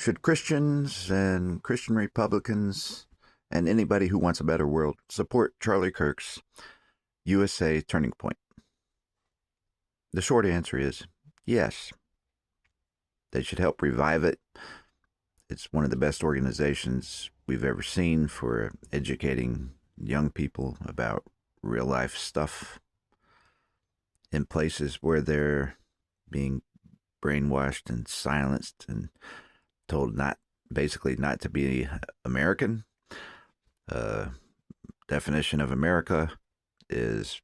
Should Christians and Christian Republicans and anybody who wants a better world support Charlie Kirk's USA Turning Point? The short answer is yes. They should help revive it. It's one of the best organizations we've ever seen for educating young people about real life stuff in places where they're being brainwashed and silenced and told basically not to be American. Definition of America is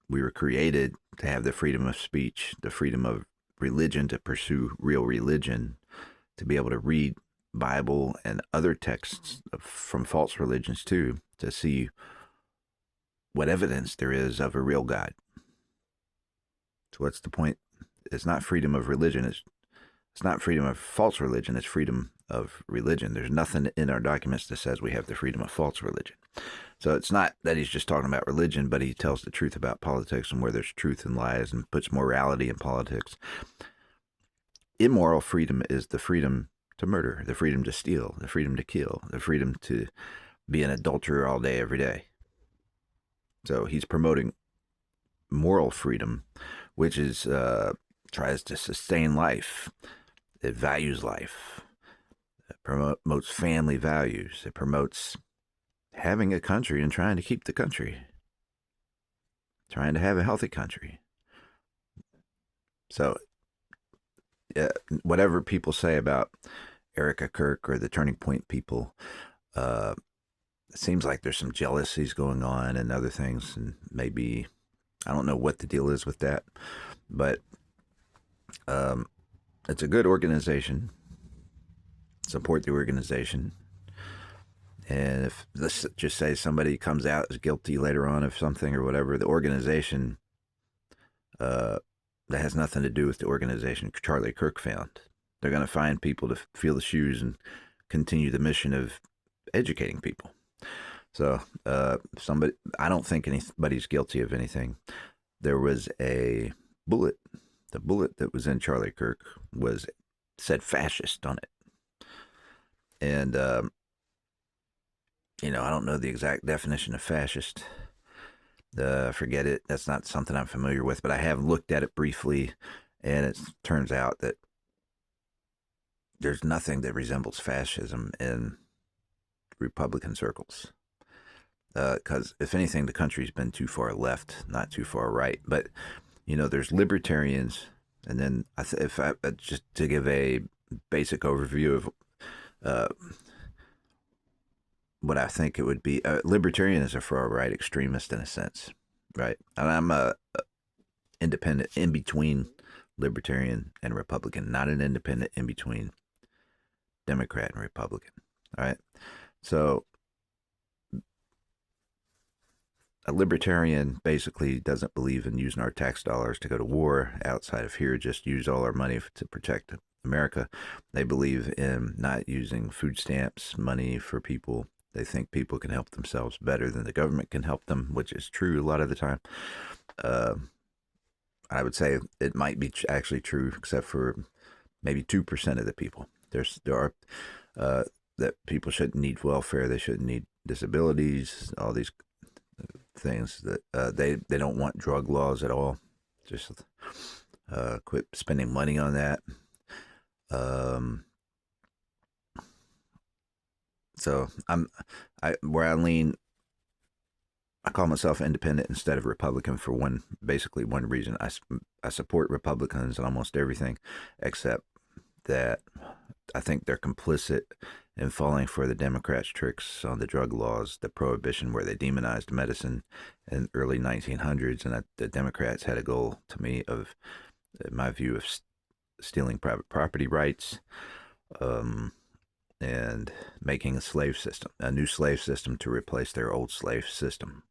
we were created to have the freedom of speech, the freedom of religion, to pursue real religion, to be able to read Bible and other texts from false religions too, to see what evidence there is of a real God. So what's the point? It's not freedom of religion. It's not freedom of false religion. It's freedom of religion. There's nothing in our documents that says we have the freedom of false religion. So it's not that he's just talking about religion, but he tells the truth about politics and where there's truth and lies and puts morality in politics. Immoral freedom is the freedom to murder, the freedom to steal, the freedom to kill, the freedom to be an adulterer all day, every day. So he's promoting moral freedom, which is tries to sustain life. It values life. It promotes family values. It promotes having a country and trying to keep the country, trying to have a healthy country. So, whatever people say about Erica Kirk or the Turning Point people, it seems like there's some jealousies going on and other things, and maybe I don't know what the deal is with that, but it's a good organization. Support the organization. And if, let's just say, somebody comes out as guilty later on of something or whatever, the organization, that has nothing to do with the organization Charlie Kirk found. They're going to find people to feel the shoes and continue the mission of educating people. So I don't think anybody's guilty of anything. There was a bullet. The bullet that was in Charlie Kirk said fascist on it. And, I don't know the exact definition of fascist. Forget it. That's not something I'm familiar with, but I have looked at it briefly, and it turns out that there's nothing that resembles fascism in Republican circles. Because if anything, the country's been too far left, not too far right. But there's libertarians, and then if I just to give a basic overview of what I think it would be, libertarian is a far right extremist in a sense, right? And I'm a independent in between libertarian and Republican, not an independent in between Democrat and Republican. All right, so a libertarian basically doesn't believe in using our tax dollars to go to war outside of here, just use all our money to protect America. They believe in not using food stamps money for people. They think people can help themselves better than the government can help them, which is true a lot of the time. I would say it might be actually true, except for maybe 2% of the people. There are that people shouldn't need welfare. They shouldn't need disabilities. All these things that they don't want drug laws at all. Just quit spending money on that. So where I lean, I call myself independent instead of Republican for basically one reason. I support Republicans on almost everything, except that I think they're complicit in falling for the Democrats' tricks on the drug laws, the prohibition where they demonized medicine in the early 1900s, and that the Democrats had a goal, to me, of, in my view, of stealing private property rights, and making a new slave system to replace their old slave system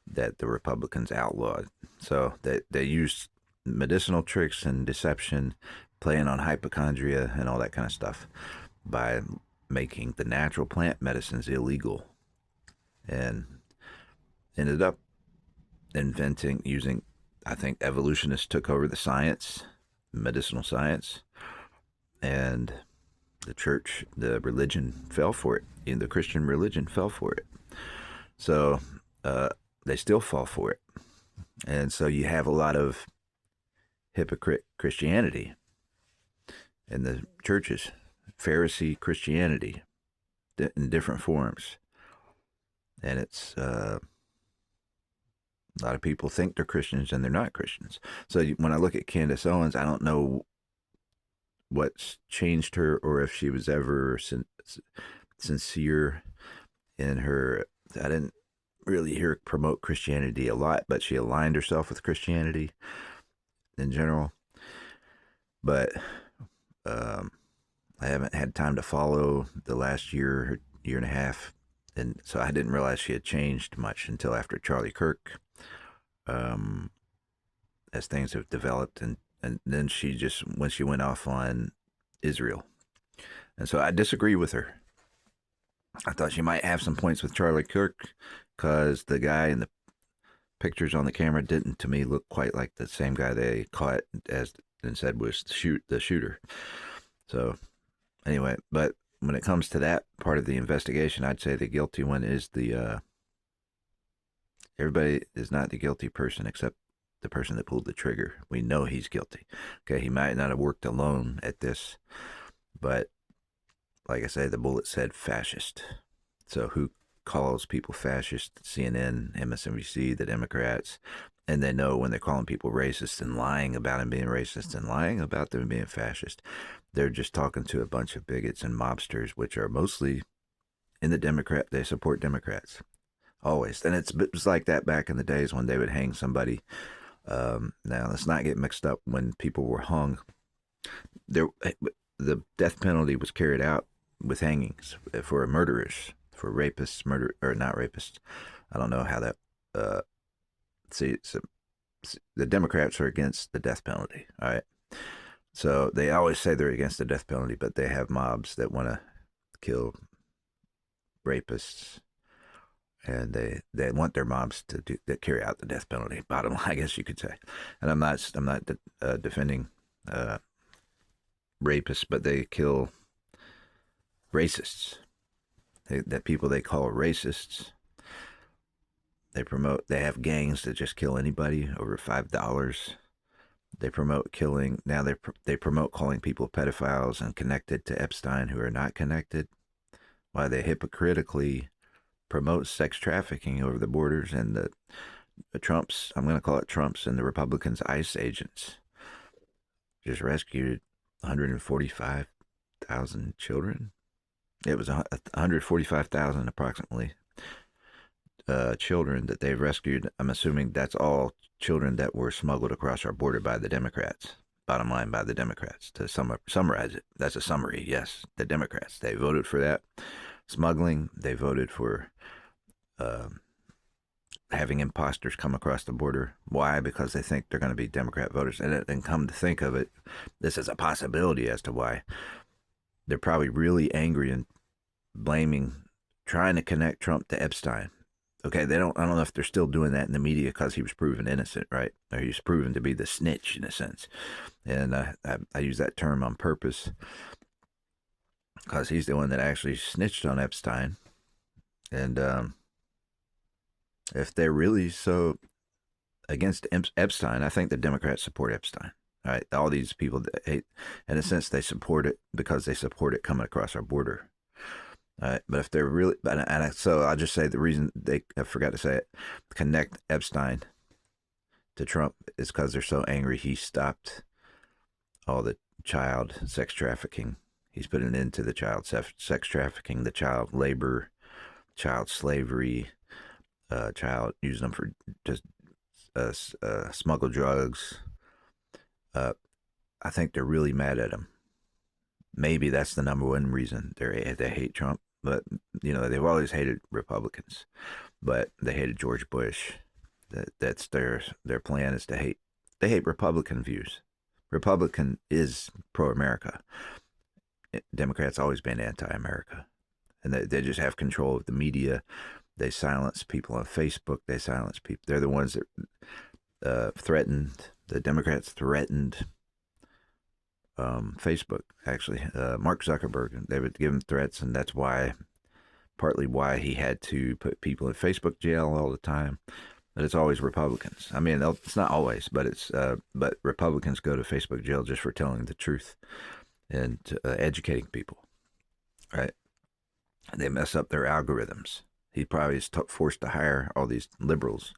that the Republicans outlawed. So they used medicinal tricks and deception, playing on hypochondria and all that kind of stuff, by making the natural plant medicines illegal, and ended up using, I think evolutionists took over the science, medicinal science, and the church, the religion fell for it. The Christian religion fell for it. So they still fall for it. And so you have a lot of hypocrite Christianity in the churches, Pharisee Christianity in different forms. And it's a lot of people think they're Christians and they're not Christians. So when I look at Candace Owens, I don't know what's changed her or if she was ever sincere in her. I didn't really hear her promote Christianity a lot, but she aligned herself with Christianity in general. But I haven't had time to follow the last year and a half, and so I didn't realize she had changed much until after Charlie Kirk, as things have developed, and then when she went off on Israel, and so I disagree with her. I thought she might have some points with Charlie Kirk because the guy in the pictures on the camera didn't, to me, look quite like the same guy they caught as and said was the shooter. So anyway, but when it comes to that part of the investigation, I'd say the guilty one is everybody is not the guilty person except the person that pulled the trigger. We know he's guilty. Okay, he might not have worked alone at this, but like I say, the bullet said fascist. So who calls people fascist? CNN, MSNBC, the Democrats. And they know when they're calling people racist and lying about them being racist and lying about them being fascist, they're just talking to a bunch of bigots and mobsters, which are mostly in the Democrat. They support Democrats always. And it was like that back in the days when they would hang somebody. Now, let's not get mixed up when people were hung. The death penalty was carried out with hangings for murderers, for rapists, or not rapists. I don't know how that. The Democrats are against the death penalty. All right. So they always say they're against the death penalty, but they have mobs that want to kill rapists, and they want their mobs that carry out the death penalty. Bottom line, I guess you could say. And I'm not defending rapists, but they kill racists. That people they call racists. They have gangs that just kill anybody over $5. They promote killing. Now they promote calling people pedophiles and connected to Epstein who are not connected. Why they hypocritically promote sex trafficking over the borders, and the Trumps, I'm going to call it Trumps, and the Republicans' ICE agents just rescued 145,000 children. It was 145,000 approximately children that they've rescued. I'm assuming that's all children that were smuggled across our border by the Democrats. Bottom line, by the Democrats. To summarize it, that's a summary. Yes, the Democrats. They voted for that smuggling. They voted for having imposters come across the border. Why? Because they think they're going to be Democrat voters. And come to think of it, this is a possibility as to why. They're probably really angry and trying to connect Trump to Epstein. Okay, I don't know if they're still doing that in the media because he was proven innocent, right? Or he was proven to be the snitch in a sense. And I use that term on purpose because he's the one that actually snitched on Epstein. And if they're really so against Epstein, I think the Democrats support Epstein. All right, all these people that hate, in a sense, they support it because they support it coming across our border. But if they're really, so I'll just say the reason I forgot to say it, connect Epstein to Trump is because they're so angry he stopped all the child sex trafficking. He's put an end to the child sex trafficking, the child labor, child slavery, child using them for just smuggle drugs. I think they're really mad at him. Maybe that's the number one reason they hate Trump. But, they've always hated Republicans. But they hated George Bush. That's their plan is to hate. They hate Republican views. Republican is pro-America. Democrats always been anti-America. And they just have control of the media. They silence people on Facebook. They silence people. They're the ones that threatened. The Democrats threatened Facebook, actually. Mark Zuckerberg, they would give him threats, and that's partly why he had to put people in Facebook jail all the time. But it's always Republicans. I mean, it's not always, but but Republicans go to Facebook jail just for telling the truth and educating people, right? They mess up their algorithms. He probably is forced to hire all these liberals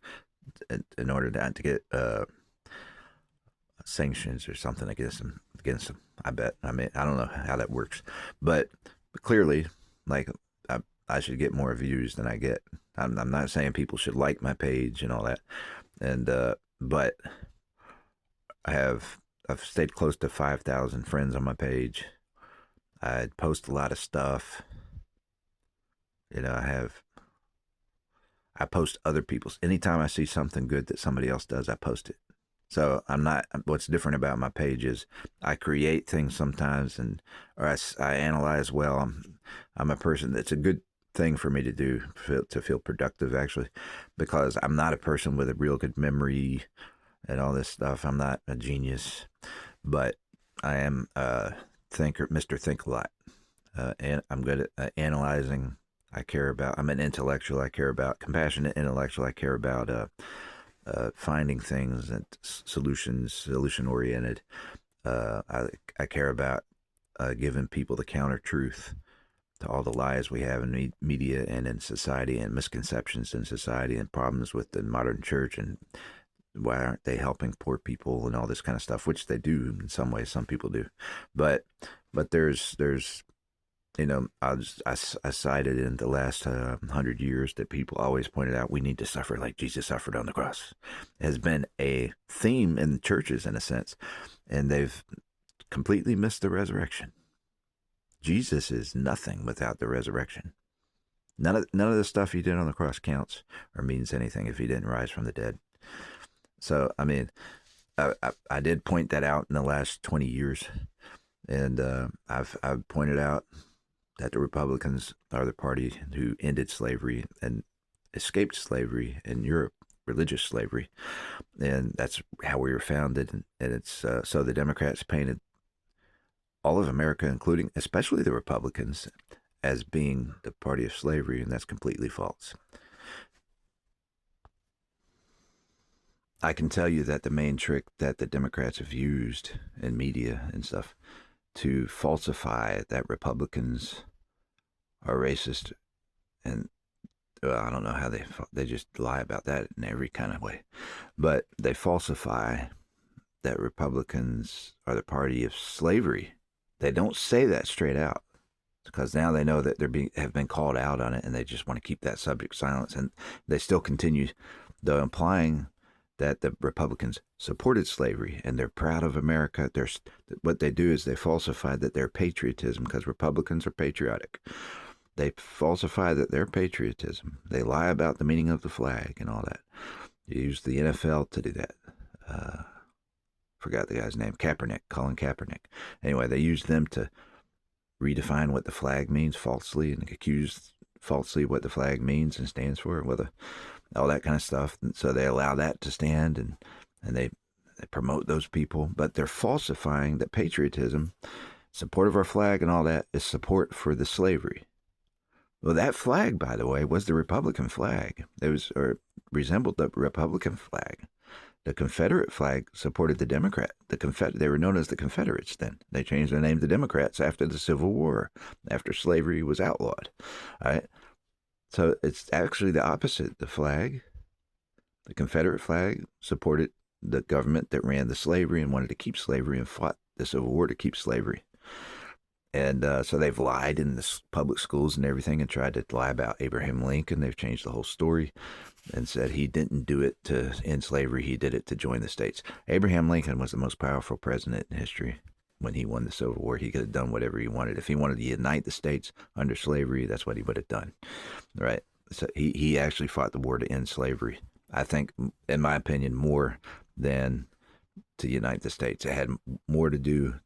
in order to get sanctions or something against them. I bet. I mean, I don't know how that works, but clearly, like, I should get more views than I get. I'm not saying people should like my page and all that, and but I've stayed close to 5,000 friends on my page. I post a lot of stuff. You know, I post other people's. Anytime I see something good that somebody else does, I post it. So I'm not. What's different about my page is I create things sometimes, or I analyze well. I'm a person that's a good thing for me to do to feel productive, actually, because I'm not a person with a real good memory and all this stuff. I'm not a genius, but I am a thinker, Mr. Think a Lot, and I'm good at analyzing. I'm an intellectual. I care about compassionate intellectual. I care about finding things and solution oriented. I care about giving people the counter truth to all the lies we have in media and in society, and misconceptions in society, and problems with the modern church, and why aren't they helping poor people and all this kind of stuff, which they do in some ways. Some people do, but there's you know, I cited in the last 100 years that people always pointed out we need to suffer like Jesus suffered on the cross. It has been a theme in the churches, in a sense, and they've completely missed the resurrection. Jesus is nothing without the resurrection. None of the stuff he did on the cross counts or means anything if he didn't rise from the dead. So, I mean, I did point that out in the last 20 years, and I've pointed out that the Republicans are the party who ended slavery and escaped slavery in Europe, religious slavery, and that's how we were founded. And it's so the Democrats painted all of America, including especially the Republicans, as being the party of slavery, and that's completely false. I can tell you that the main trick that the Democrats have used in media and stuff to falsify that Republicans are racist, and I don't know how they just lie about that in every kind of way, but they falsify that Republicans are the party of slavery. They don't say that straight out because now they know that have been called out on it, and they just want to keep that subject silent, and they still continue, though, implying that the Republicans supported slavery and they're proud of America. What they do is they falsify that their patriotism, because Republicans are patriotic. They falsify that their patriotism. They lie about the meaning of the flag and all that. You use the NFL to do that. Forgot the guy's name. Colin Kaepernick. Anyway, they use them to redefine what the flag means falsely and accuse falsely what the flag means and stands for, all that kind of stuff. And so they allow that to stand, and they promote those people, but they're falsifying that patriotism, support of our flag and all that, is support for the slavery. Well, that flag, by the way, was the Republican flag. It resembled the Republican flag. The Confederate flag supported the Democrat. They were known as the Confederates then. They changed their name to Democrats after the Civil War, after slavery was outlawed. All right? So it's actually the opposite. The Confederate flag, supported the government that ran the slavery and wanted to keep slavery and fought the Civil War to keep slavery. And so they've lied in the public schools and everything and tried to lie about Abraham Lincoln. They've changed the whole story and said he didn't do it to end slavery. He did it to join the states. Abraham Lincoln was the most powerful president in history. When he won the Civil War, he could have done whatever he wanted. If he wanted to unite the states under slavery, that's what he would have done, right? So he actually fought the war to end slavery. I think, in my opinion, more than to unite the states. It had more to do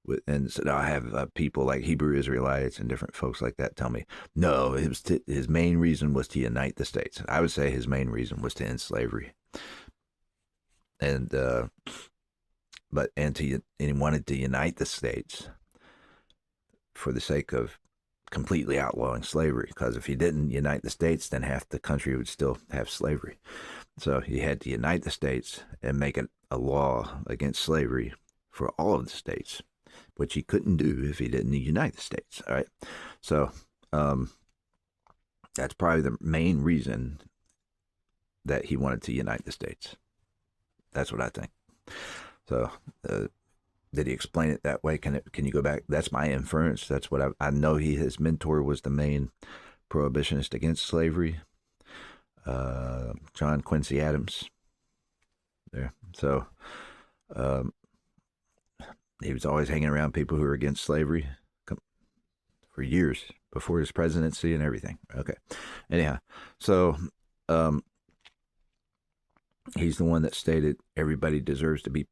with, and so I have people like Hebrew Israelites and different folks like that tell me, no, his main reason was to unite the states. I would say his main reason was to end slavery. And and he wanted to unite the states for the sake of completely outlawing slavery. Because if he didn't unite the states, then half the country would still have slavery. So he had to unite the states and make it a law against slavery for all of the states, which he couldn't do if he didn't unite the states. All right. So that's probably the main reason that he wanted to unite the states. That's what I think. So did he explain it that way? Can you go back? That's my inference. That's what I know. His mentor was the main prohibitionist against slavery, John Quincy Adams. There. So he was always hanging around people who were against slavery for years before his presidency and everything. Okay. Anyhow, so he's the one that stated everybody deserves to be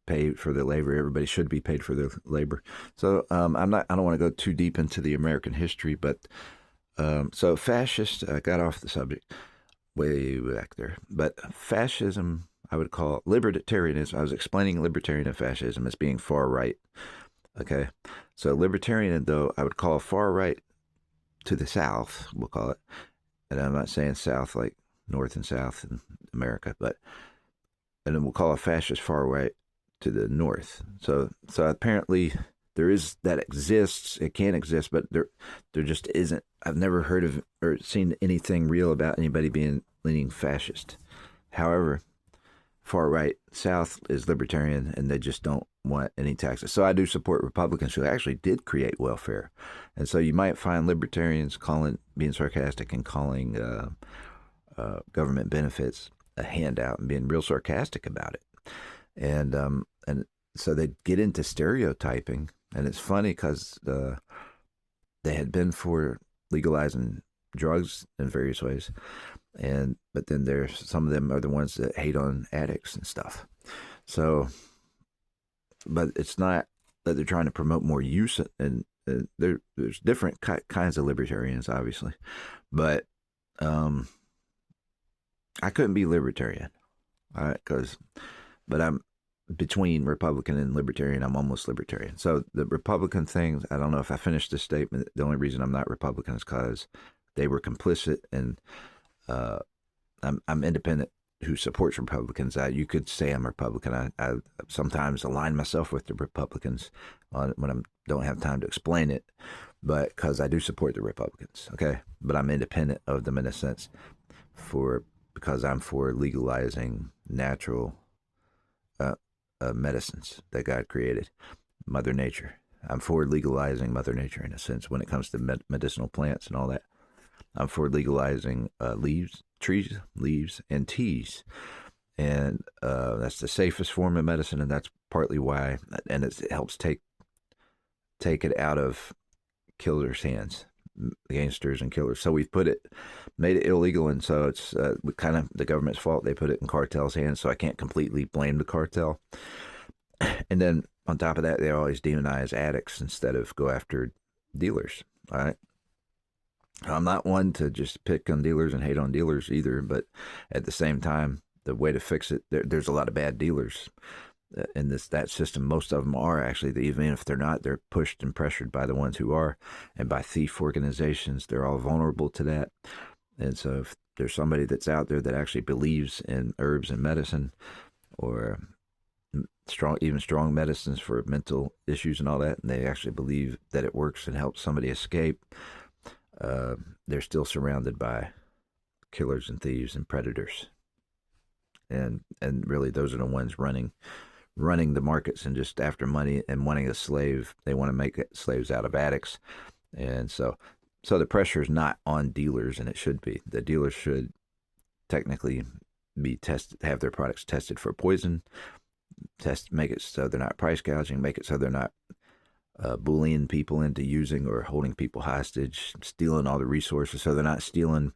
paid for their labor. Everybody should be paid for their labor. So I don't want to go too deep into the American history, but so fascist. I got off the subject way back there, but fascism, I would call libertarianism. I was explaining libertarian and fascism as being far right. Okay, so libertarian, though, I would call far right to the south. We'll call it, and I'm not saying south like north and south in America, but and then we'll call a fascist far right to the north. So apparently there is that exists. It can exist, but there just isn't. I've never heard of or seen anything real about anybody being leaning fascist. However, far right south is libertarian, and they just don't want any taxes. So I do support Republicans who actually did create welfare, and so you might find libertarians being sarcastic and calling government benefits a handout and being real sarcastic about it, and so they get into stereotyping, and it's funny because they had been for legalizing drugs in various ways, but then there's some of them are the ones that hate on addicts and stuff. So, but it's not that they're trying to promote more use, and there's different kinds of libertarians, obviously, but I couldn't be libertarian, all right, but I'm between Republican and Libertarian. I'm almost Libertarian. So the Republican things, I don't know if I finished this statement. The only reason I'm not Republican is because they were complicit, and I'm independent who supports Republicans. You could say I'm Republican. I sometimes align myself with the Republicans when I don't have time to explain it, but because I do support the Republicans, okay? But I'm independent of them in a sense because I'm for legalizing natural medicines that God created, Mother Nature. I'm for legalizing Mother Nature in a sense when it comes to medicinal plants and all that. I'm for legalizing trees, leaves, and teas. And that's the safest form of medicine, and that's partly why, and it helps take it out of killers' hands, gangsters and killers. So we've made it illegal, and so it's kind of the government's fault. They put it in cartels' hands, so I can't completely blame the cartel. And then on top of that, they always demonize addicts instead of go after dealers. All right. I'm not one to just pick on dealers and hate on dealers either, but at the same time, the way to fix it, there's a lot of bad dealers in that system. Most of them are actually, even if they're not, they're pushed and pressured by the ones who are, and by thief organizations. They're all vulnerable to that. And so if there's somebody that's out there that actually believes in herbs and medicine, or strong medicines for mental issues and all that, and they actually believe that it works and helps somebody escape, they're still surrounded by killers and thieves and predators. And really, those are the ones running the markets and just after money and wanting a slave. They want to make slaves out of addicts. And so the pressure is not on dealers, and it should be. The dealers should technically be tested, have their products tested for poison, make it so they're not price gouging, make it so they're not bullying people into using or holding people hostage, stealing all the resources. So they're not stealing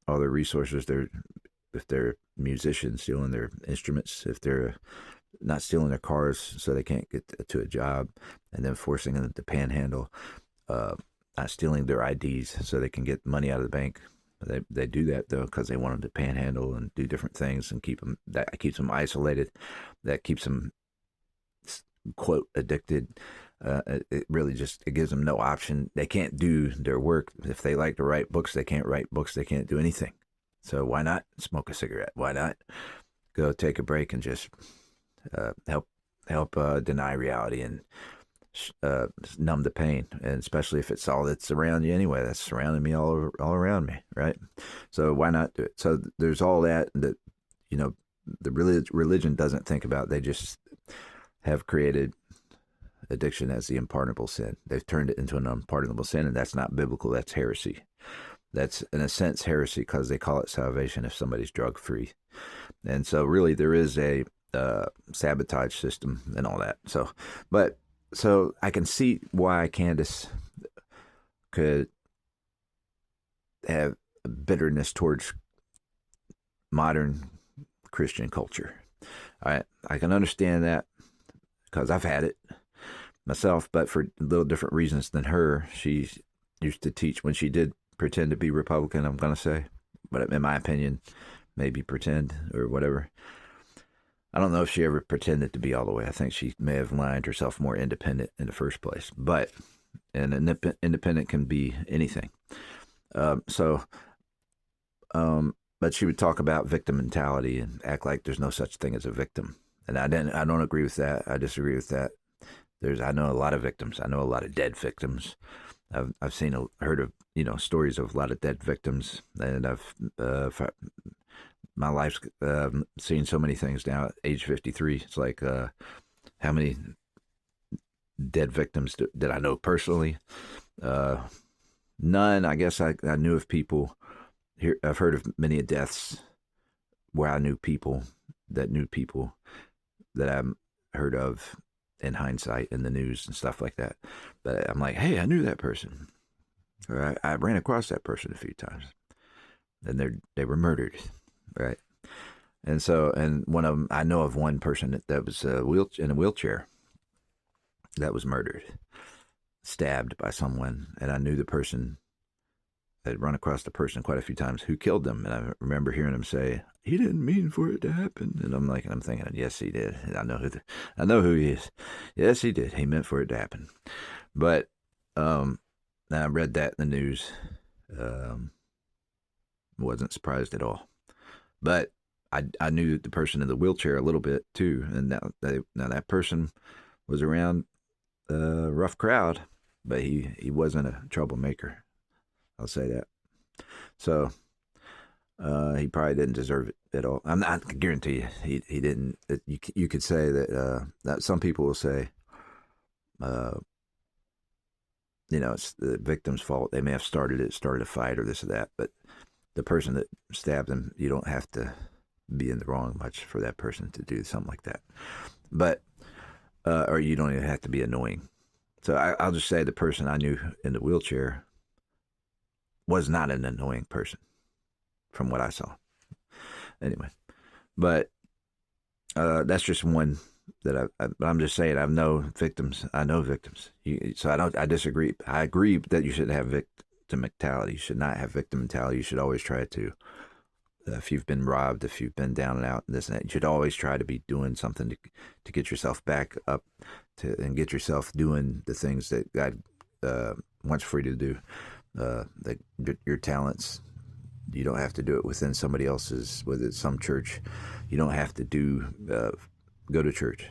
all the resources. If they're musicians, stealing their instruments. If they're not stealing their cars so they can't get to a job, and then forcing them to panhandle. Not stealing their IDs so they can get money out of the bank. They do that though because they want them to panhandle and do different things and keep them. That keeps them isolated. That keeps them quote addicted. It really just it gives them no option. They can't do their work. If they like to write books, they can't write books. They can't do anything. So why not smoke a cigarette? Why not go take a break and just help deny reality and numb the pain, and especially if it's all that's around you anyway. That's surrounding me all around me, right? So why not do it? So there's all that you know the religion doesn't think about. They just have created addiction as the unpardonable sin. They've turned it into an unpardonable sin, and that's not biblical. That's heresy. That's in a sense heresy because they call it salvation if somebody's drug free, and so really there is a sabotage system and all that. So I can see why Candace could have a bitterness towards modern Christian culture. I can understand that because I've had it myself, but for little different reasons than her. She used to teach when she did pretend to be Republican, I'm going to say, but in my opinion, maybe pretend or whatever. I don't know if she ever pretended to be all the way. I think she may have lined herself more independent in the first place. But an independent can be anything. But she would talk about victim mentality and act like there's no such thing as a victim. And I don't agree with that. I disagree with that. I know a lot of victims. I know a lot of dead victims. I've heard of stories of a lot of dead victims, and my life's seen so many things now at age 53. It's like how many dead victims did I know personally? None. I guess I knew of people here. I've heard of many deaths where I knew people that I heard of in hindsight in the news and stuff like that. But I'm like, hey, I knew that person. Or I ran across that person a few times. And they were murdered. Right. And so, and one of them, I know of one person that was in a wheelchair that was murdered, stabbed by someone. And I knew the person, I'd run across the person quite a few times who killed them. And I remember hearing him say, he didn't mean for it to happen. And I'm thinking, yes, he did. And I know who he is. Yes, he did. He meant for it to happen. But I read that in the news. Wasn't surprised at all. But I knew the person in the wheelchair a little bit too, and now that person was around a rough crowd, but he wasn't a troublemaker. I'll say that. So he probably didn't deserve it at all. I guarantee you he didn't. You could say that some people will say, it's the victim's fault. They may have started a fight or this or that, but the person that stabbed him, you don't have to be in the wrong much for that person to do something like that. But, or you don't even have to be annoying. So I'll just say the person I knew in the wheelchair was not an annoying person from what I saw. Anyway, but that's just one that I'm just saying I know victims. So I disagree. I agree that you should have victim mentality. You should not have victim mentality. You should always try to, if you've been robbed, if you've been down and out, and this and that, you should always try to be doing something to get yourself back up and get yourself doing the things that God wants for you to do. Your talents, you don't have to do it within somebody else's, whether it's some church. You don't have to go to church.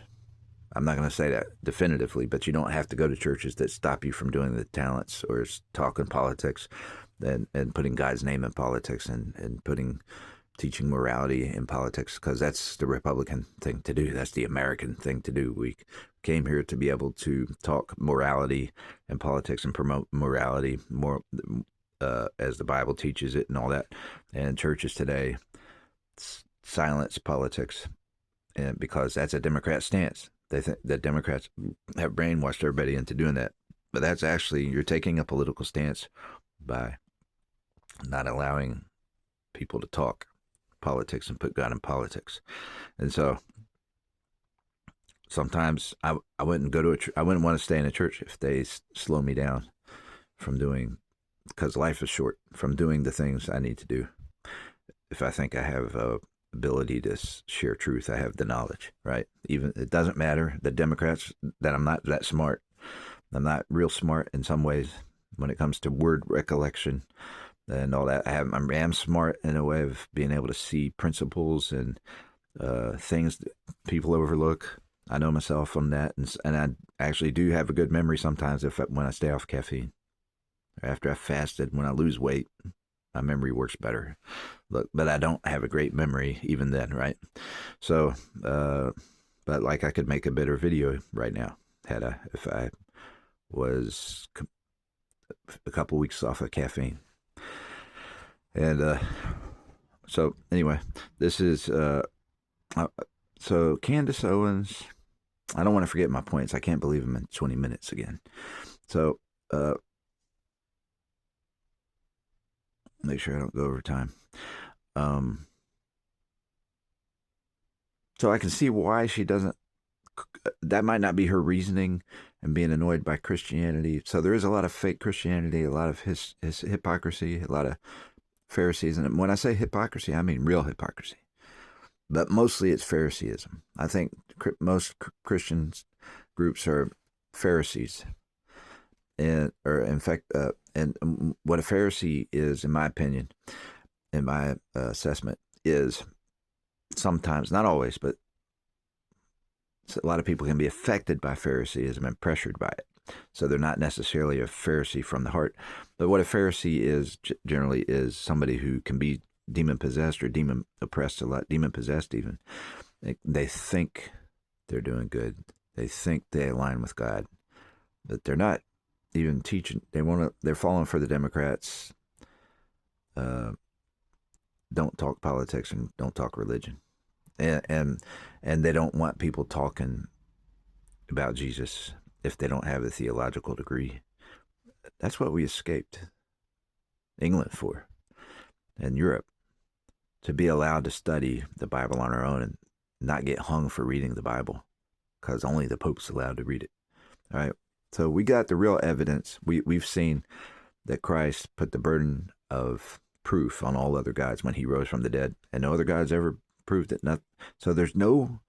I'm not going to say that definitively, but you don't have to go to churches that stop you from doing the talents or talking politics and putting God's name in politics and teaching morality in politics, because that's the Republican thing to do. That's the American thing to do. We came here to be able to talk morality and politics and promote morality more as the Bible teaches it and all that. And churches today silence politics, and because that's a Democrat stance. They think that Democrats have brainwashed everybody into doing that. But that's actually, you're taking a political stance by not allowing people to talk politics and put God in politics. And so sometimes I wouldn't go to I wouldn't want to stay in a church if they slow me down from doing, because life is short, from doing the things I need to do. If I think I have ability to share truth. I have the knowledge, right? Even it doesn't matter the Democrats that I'm not that smart. I'm not real smart in some ways when it comes to word recollection and all that. I am smart in a way of being able to see principles and things that people overlook. I know myself on that, and I actually do have a good memory sometimes when I stay off caffeine. After I fasted, when I lose weight, my memory works better. But I don't have a great memory even then, right? So, but like I could make a better video right now if I was a couple weeks off of caffeine. And so anyway, this is so Candace Owens. I don't want to forget my points. I can't believe I'm in 20 minutes again. So make sure I don't go over time. So I can see why she doesn't. That might not be her reasoning and being annoyed by Christianity. So there is a lot of fake Christianity, a lot of his hypocrisy, a lot of Pharisees. And when I say hypocrisy, I mean real hypocrisy. But mostly it's Phariseeism. I think most Christian groups are Pharisees. And what a Pharisee is, in my opinion, in my assessment, is sometimes, not always, but a lot of people can be affected by Phariseeism and pressured by it. So they're not necessarily a Pharisee from the heart. But what a Pharisee is generally is somebody who can be demon possessed or demon oppressed a lot, demon possessed even. They think they're doing good. They think they align with God, but they're not even teaching. They're falling for the Democrats. Don't talk politics and don't talk religion. And they don't want people talking about Jesus if they don't have a theological degree. That's what we escaped England for, and Europe, to be allowed to study the Bible on our own and not get hung for reading the Bible, because only the Pope's allowed to read it. All right, so we got the real evidence. We've seen that Christ put the burden of proof on all other gods when he rose from the dead, and no other gods ever proved it. So there's no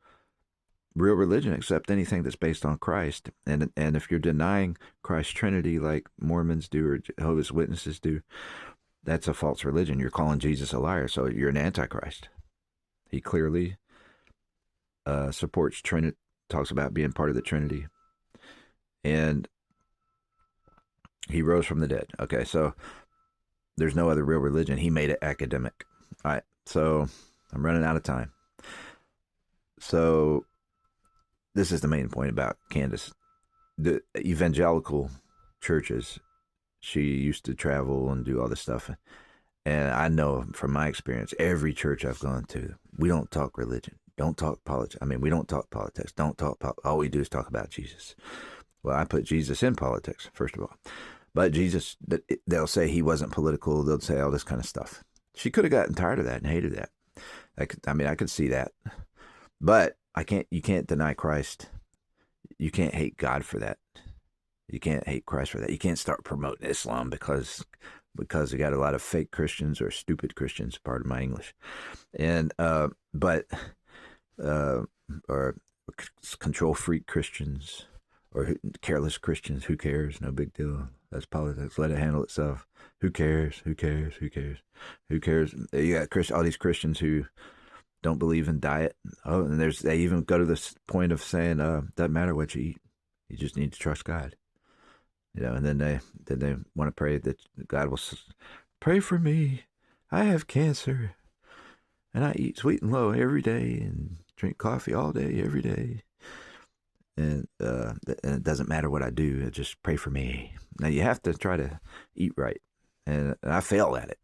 real religion except anything that's based on Christ. And if you're denying Christ's Trinity like Mormons do or Jehovah's Witnesses do, that's a false religion. You're calling Jesus a liar, so you're an antichrist. He clearly supports Trinity, talks about being part of the Trinity, and he rose from the dead. Okay, so there's no other real religion. He made it academic. All right, so I'm running out of time. So this is the main point about Candace. The evangelical churches, she used to travel and do all this stuff. And I know from my experience, every church I've gone to, we don't talk religion. Don't talk politics. We don't talk politics. Don't talk all we do is talk about Jesus. Well, I put Jesus in politics, first of all. But Jesus, they'll say he wasn't political. They'll say all this kind of stuff. She could have gotten tired of that and hated that. I could see that. But you can't deny Christ. You can't hate God for that. You can't hate Christ for that. You can't start promoting Islam because we got a lot of fake Christians or stupid Christians, pardon my English. And or control freak Christians or careless Christians. Who cares? No big deal. That's politics. Let it handle itself. Who cares? Who cares? Who cares? Who cares? You got all these Christians who don't believe in diet. Oh, and they even go to this point of saying, doesn't matter what you eat. You just need to trust God. And then they want to pray that God will pray for me. I have cancer and I eat sweet and low every day and drink coffee all day, every day. And it doesn't matter what I do. Just pray for me. Now you have to try to eat right. And I fail at it,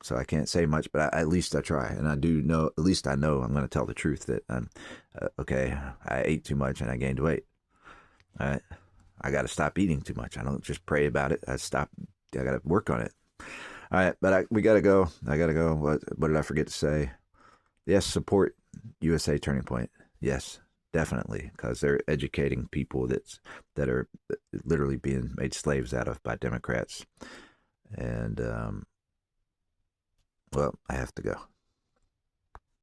so I can't say much, but at least I try. And I do know, at least I know I'm going to tell the truth that okay, I ate too much and I gained weight. All right. I got to stop eating too much. I don't just pray about it. I got to work on it. All right. But we got to go. I got to go. What did I forget to say? Yes. Support USA Turning Point. Yes, definitely. Because they're educating people that are literally being made slaves out of by Democrats. And, well, I have to go.